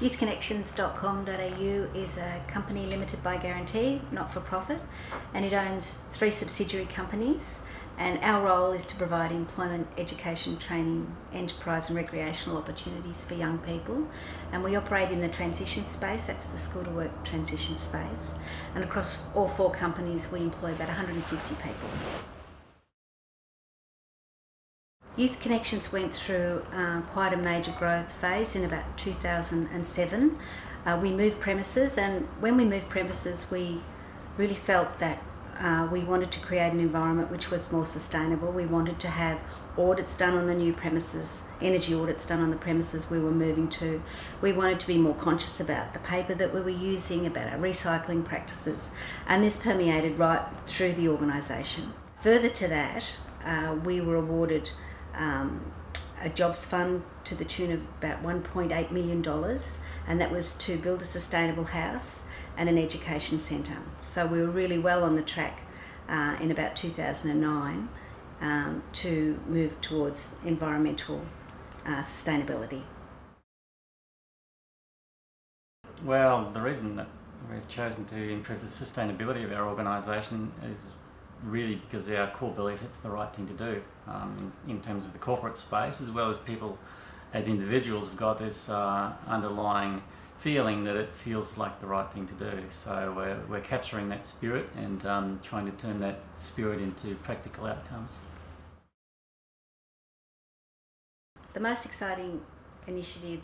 Youthconnections.com.au is a company limited by guarantee, not for profit, and it owns 3 subsidiary companies, and our role is to provide employment, education, training, enterprise and recreational opportunities for young people. And we operate in the transition space, that's the school to work transition space, and across all 4 companies we employ about 150 people. Youth Connections went through quite a major growth phase in about 2007. We moved premises, and when we moved premises we really felt that we wanted to create an environment which was more sustainable. We wanted to have audits done on the new premises, energy audits done on the premises we were moving to. We wanted to be more conscious about the paper that we were using, about our recycling practices, and this permeated right through the organisation. Further to that, we were awarded a jobs fund to the tune of about $1.8 million, and that was to build a sustainable house and an education centre. So we were really well on the track in about 2009 to move towards environmental sustainability. Well, the reason that we've chosen to improve the sustainability of our organisation is really because our core belief it's the right thing to do in terms of the corporate space, as well as people as individuals have got this underlying feeling that it feels like the right thing to do. So we're capturing that spirit and trying to turn that spirit into practical outcomes. The most exciting initiative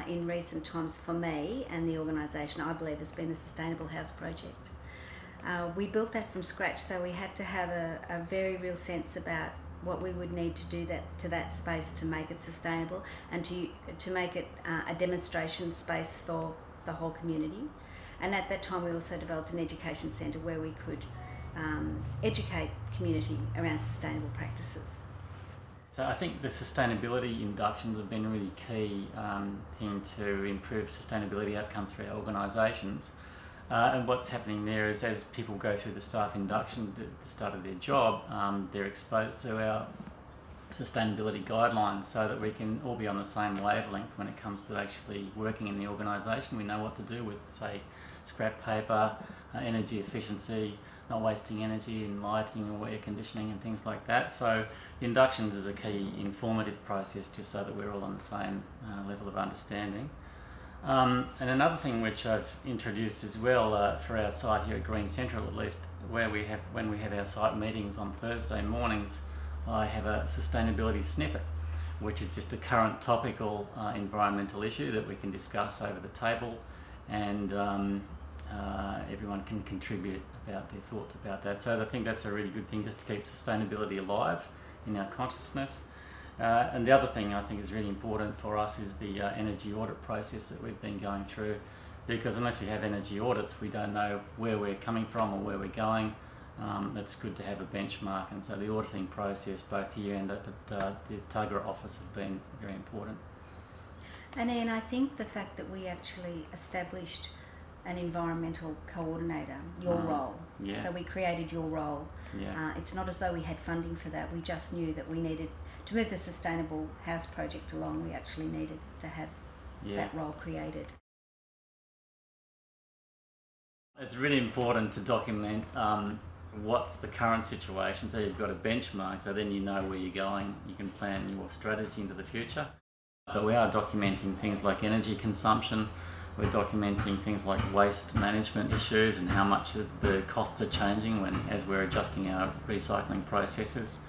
in recent times for me and the organisation, I believe, has been the Sustainable House Project. We built that from scratch, so we had to have a very real sense about what we would need to do to that space to make it sustainable and to make it a demonstration space for the whole community. And at that time we also developed an education centre where we could educate community around sustainable practices. So I think the sustainability inductions have been a really key thing to improve sustainability outcomes for our organisations. And what's happening there is as people go through the staff induction at the start of their job, they're exposed to our sustainability guidelines so that we can all be on the same wavelength when it comes to actually working in the organisation. We know what to do with, say, scrap paper, energy efficiency, not wasting energy in lighting or air conditioning and things like that. So the inductions is a key informative process just so that we're all on the same level of understanding. And another thing which I've introduced as well for our site here at Green Central, at least, when we have our site meetings on Thursday mornings, I have a sustainability snippet, which is just a current topical environmental issue that we can discuss over the table, and everyone can contribute about their thoughts about that. So I think that's a really good thing, just to keep sustainability alive in our consciousness. And the other thing I think is really important for us is the energy audit process that we've been going through, because unless we have energy audits we don't know where we're coming from or where we're going. It's good to have a benchmark, and so the auditing process both here and at the Tuggerah office have been very important. And Ian, I think the fact that we actually established an environmental coordinator, your role. Yeah. So we created your role. Yeah. It's not as though we had funding for that. We just knew that we needed to move the Sustainable House project along. We actually needed to have that role created. It's really important to document what's the current situation, so you've got a benchmark, so then you know where you're going, you can plan your strategy into the future. But we are documenting things like energy consumption. We're documenting things like waste management issues and how much the costs are changing as we're adjusting our recycling processes.